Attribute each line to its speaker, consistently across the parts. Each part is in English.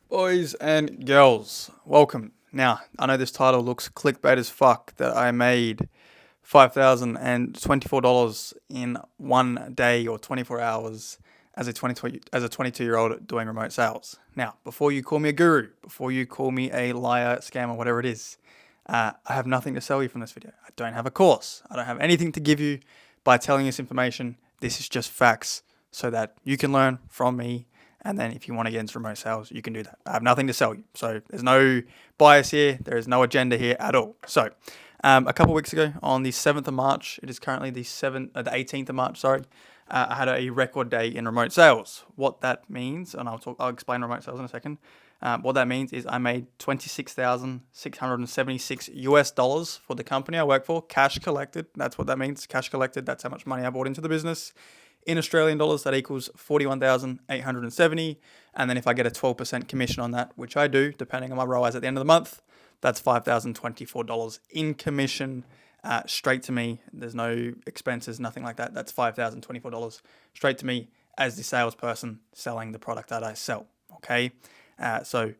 Speaker 1: Boys and girls, welcome. Now, I know this title looks clickbait as fuck that I made $5,024 in one day or 24 hours as a 22-year-old doing remote sales. Now, before you call me a guru, before you call me a liar, scammer, whatever it is, I have nothing to sell you from this video. I don't have a course. I don't have anything to give you by telling you this information. This is just facts so that you can learn from me. And then if you want to get into remote sales, you can do that. I have nothing to sell you. So there's no bias here. There is no agenda here at all. So a couple of weeks ago on the 7th of March, it is currently the 18th of March, sorry. I had a record day in remote sales. What that means, and I'll explain remote sales in a second. What that means is I made $26,676 for the company I work for, cash collected. That's what that means, cash collected. That's how much money I brought into the business. In Australian dollars, that equals 41,870. And then if I get a 12% commission on that, which I do, depending on my ROAS at the end of the month, that's $5,024 in commission straight to me. There's no expenses, nothing like that. That's $5,024 straight to me as the salesperson selling the product that I sell. Okay. So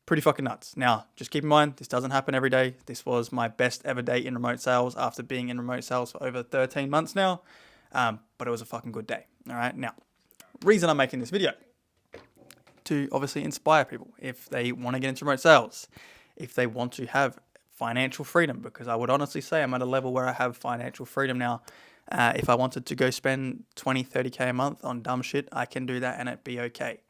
Speaker 1: pretty fucking nuts. Now, just keep in mind, this doesn't happen every day. This was my best ever day in remote sales after being in remote sales for over 13 months now. But it was a fucking good day. All right. Now, reason I'm making this video to obviously inspire people if they want to get into remote sales, if they want to have financial freedom, because I would honestly say I'm at a level where I have financial freedom now. If I wanted to go spend 20, 30K a month on dumb shit, I can do that and it'd be okay.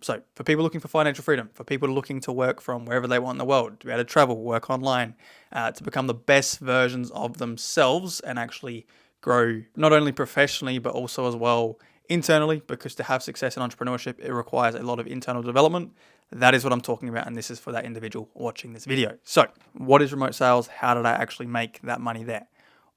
Speaker 1: So for people looking for financial freedom, for people looking to work from wherever they want in the world, to be able to travel, work online, to become the best versions of themselves and actually grow not only professionally, but also as well internally, because to have success in entrepreneurship, it requires a lot of internal development. That is what I'm talking about. And this is for that individual watching this video. So what is remote sales? How did I actually make that money there?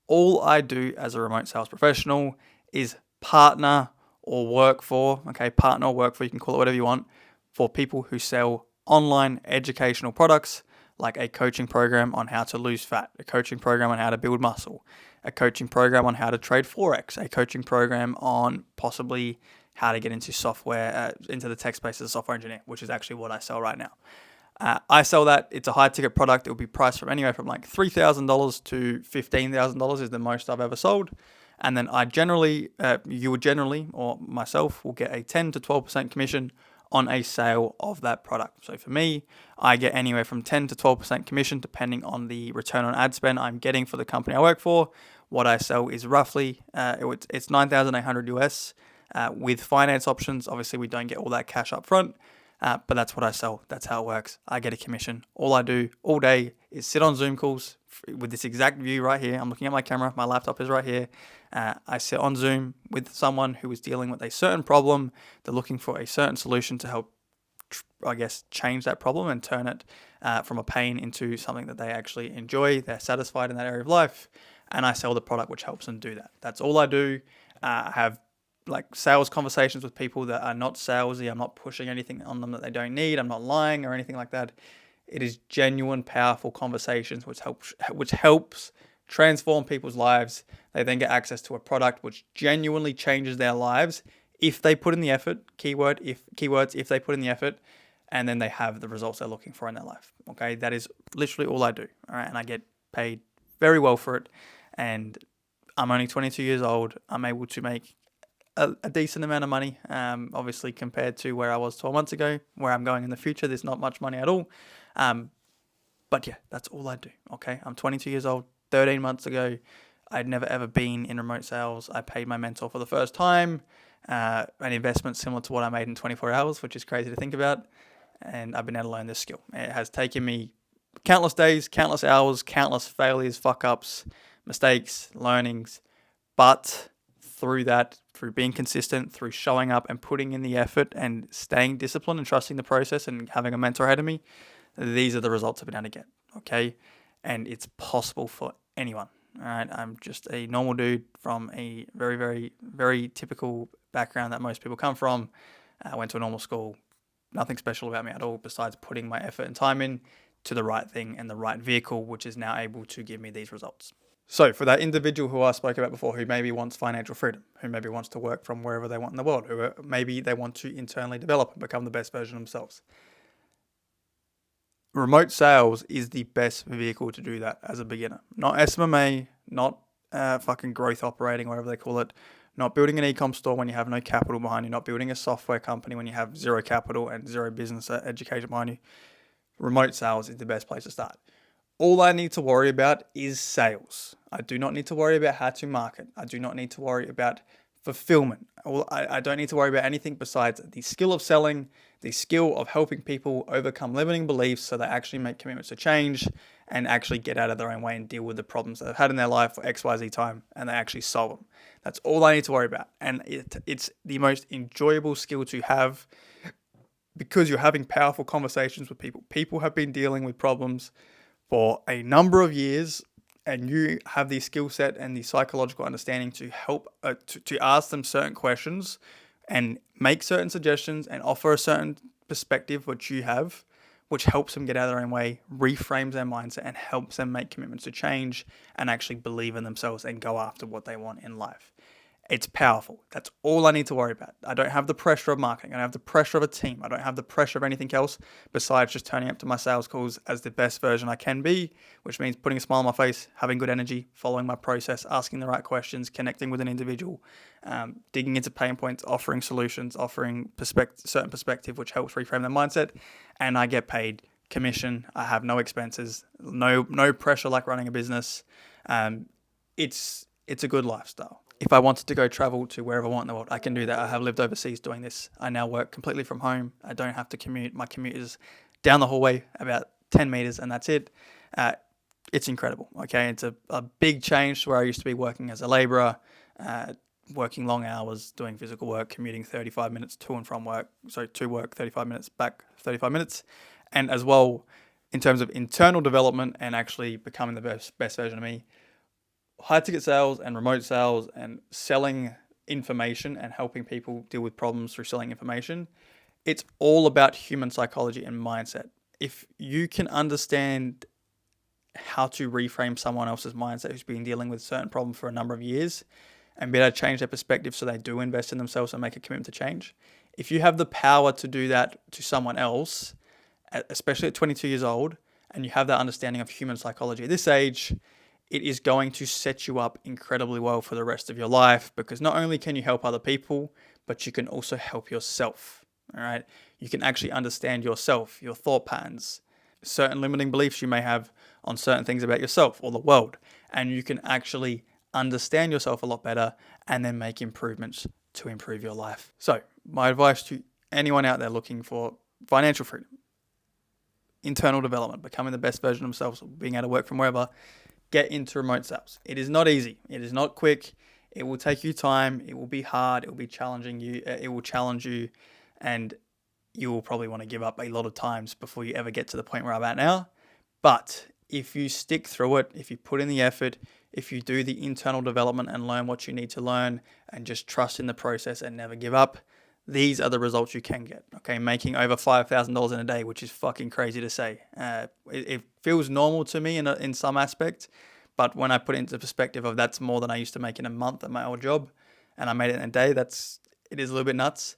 Speaker 1: All I do as a remote sales professional is partner or work for, partner or work for, you can call it whatever you want, for people who sell online educational products like a coaching program on how to lose fat, a coaching program on how to build muscle, a coaching program on how to trade Forex, a coaching program on possibly how to get into software, into the tech space as a software engineer, which is actually what I sell right now. I sell that. It's a high ticket product. It will be priced from anywhere from like $3,000 to $15,000 is the most I've ever sold. And then you would generally, or myself, will get a 10 to 12% commission on a sale of that product. So for me, I get anywhere from 10 to 12% commission depending on the return on ad spend I'm getting for the company I work for. What I sell is roughly, it's 9,800 US with finance options. Obviously, we don't get all that cash up front, but that's what I sell. That's how it works. I get a commission. All I do all day is sit on Zoom calls with this exact view right here. I'm looking at my camera. My laptop is right here. I sit on Zoom with someone who is dealing with a certain problem. They're looking for a certain solution to help, change that problem and turn it from a pain into something that they actually enjoy. They're satisfied in that area of life. And I sell the product which helps them do that. That's all I do. I have like sales conversations with people that are not salesy. I'm not pushing anything on them that they don't need. I'm not lying or anything like that. It is genuine, powerful conversations which helps transform people's lives. They then get access to a product which genuinely changes their lives if they put in the effort. Keywords, if they put in the effort, and then they have the results they're looking for in their life. Okay, that is literally all I do. All right, and I get paid very well for it. And I'm only 22 years old. I'm able to make a decent amount of money, obviously compared to where I was 12 months ago. Where I'm going in the future, there's not much money at all. But yeah, that's all I do. Okay, I'm 22 years old. 13 months ago, I'd never ever been in remote sales. I paid my mentor for the first time, an investment similar to what I made in 24 hours, which is crazy to think about. And I've been able to learn this skill. It has taken me countless days, countless hours, countless failures, fuck ups, mistakes, learnings. But through that, through being consistent, through showing up and putting in the effort and staying disciplined and trusting the process and having a mentor ahead of me, these are the results I've been able to get. Okay. And it's possible for anyone. All right. I'm just a normal dude from a very, very, very typical background that most people come from. I went to a normal school. Nothing special about me at all besides putting my effort and time in to the right thing and the right vehicle, which is now able to give me these results. So for that individual who I spoke about before, who maybe wants financial freedom, who maybe wants to work from wherever they want in the world, who maybe they want to internally develop and become the best version of themselves, remote sales is the best vehicle to do that as a beginner. Not SMMA, not fucking growth operating, whatever they call it. Not building an e-com store when you have no capital behind you. Not building a software company when you have zero capital and zero business education behind you. Remote sales is the best place to start. All I need to worry about is sales. I do not need to worry about how to market. I do not need to worry about fulfillment. I don't need to worry about anything besides the skill of selling, the skill of helping people overcome limiting beliefs so they actually make commitments to change and actually get out of their own way and deal with the problems that they've had in their life for XYZ time and they actually solve them. That's all I need to worry about. And it's the most enjoyable skill to have because you're having powerful conversations with people. People have been dealing with problems for a number of years, and you have the skill set and the psychological understanding to help to ask them certain questions and make certain suggestions and offer a certain perspective which you have, which helps them get out of their own way, reframes their mindset, and helps them make commitments to change and actually believe in themselves and go after what they want in life. It's powerful. That's all I need to worry about. I don't have the pressure of marketing. I don't have the pressure of a team. I don't have the pressure of anything else besides just turning up to my sales calls as the best version I can be, which means putting a smile on my face, having good energy, following my process, asking the right questions, connecting with an individual, digging into pain points, offering solutions, offering certain perspective, which helps reframe their mindset. And I get paid commission. I have no expenses, no pressure like running a business. It's a good lifestyle. If I wanted to go travel to wherever I want in the world, I can do that. I have lived overseas doing this. I now work completely from home. I don't have to commute. My commute is down the hallway about 10 meters and that's it. It's incredible. Okay. It's a big change to where I used to be working as a laborer, working long hours, doing physical work, commuting 35 minutes to and from work. So to work 35 minutes, back 35 minutes. And as well, in terms of internal development and actually becoming the best version of me, high ticket sales and remote sales and selling information and helping people deal with problems through selling information. It's all about human psychology and mindset. If you can understand how to reframe someone else's mindset who's been dealing with a certain problem for a number of years and be able to change their perspective so they do invest in themselves and make a commitment to change. If you have the power to do that to someone else, especially at 22 years old, and you have that understanding of human psychology at this age, it is going to set you up incredibly well for the rest of your life because not only can you help other people, but you can also help yourself. All right. You can actually understand yourself, your thought patterns, certain limiting beliefs you may have on certain things about yourself or the world. And you can actually understand yourself a lot better and then make improvements to improve your life. So my advice to anyone out there looking for financial freedom, internal development, becoming the best version of themselves, being able to work from wherever, get into remote sales. It is not easy. It is not quick. It will take you time. It will be hard. It will be challenging you. It will challenge you, and you will probably want to give up a lot of times before you ever get to the point where I'm at now. But if you stick through it, if you put in the effort, if you do the internal development and learn what you need to learn and just trust in the process and never give up, these are the results you can get. Okay, making over $5,000 in a day, which is fucking crazy to say. It feels normal to me in some aspect, but when I put it into perspective of that's more than I used to make in a month at my old job, and I made it in a day, it is a little bit nuts.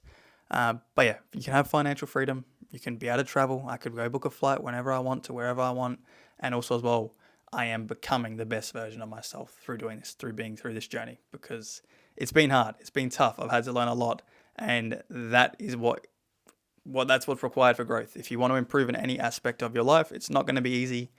Speaker 1: But yeah, you can have financial freedom. You can be able to travel. I could go book a flight whenever I want to wherever I want, and also as well, I am becoming the best version of myself through doing this, through being through this journey, because it's been hard. It's been tough. I've had to learn a lot. And that is that's what's required for growth. If you want to improve in any aspect of your life, it's not going to be easy.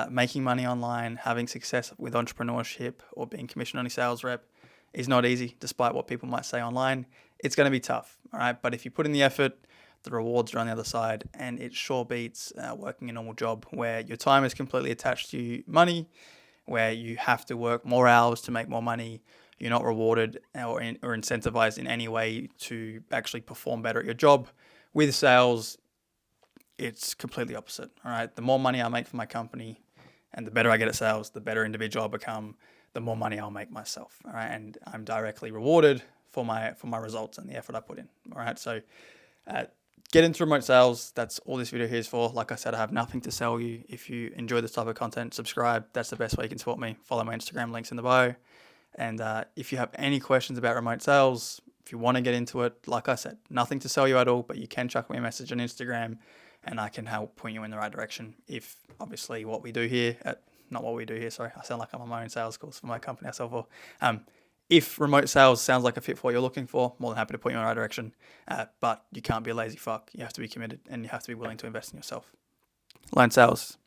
Speaker 1: Making money online, having success with entrepreneurship or being commission-only sales rep is not easy, despite what people might say online. It's going to be tough, all right? But if you put in the effort, the rewards are on the other side, and it sure beats working a normal job where your time is completely attached to money, where you have to work more hours to make more money. You're not rewarded or incentivized in any way to actually perform better at your job. With sales, it's completely opposite. All right. The more money I make for my company and the better I get at sales, the better individual I'll become, the more money I'll make myself. All right. And I'm directly rewarded for my results and the effort I put in. All right. So get into remote sales. That's all this video here is for. Like I said, I have nothing to sell you. If you enjoy this type of content, subscribe. That's the best way you can support me. Follow my Instagram, links in the bio. And if you have any questions about remote sales, If you want to get into it, like I said, nothing to sell you at all, but you can chuck me a message on Instagram and I can help point you in the right direction. If obviously what we do here, not what we do here, sorry, I sound like I'm on my own sales course for my company I sell for. If remote sales sounds like a fit for what you're looking for, more than happy to point you in the right direction. But you can't be a lazy fuck. You have to be committed and you have to be willing to invest in yourself. Learn sales.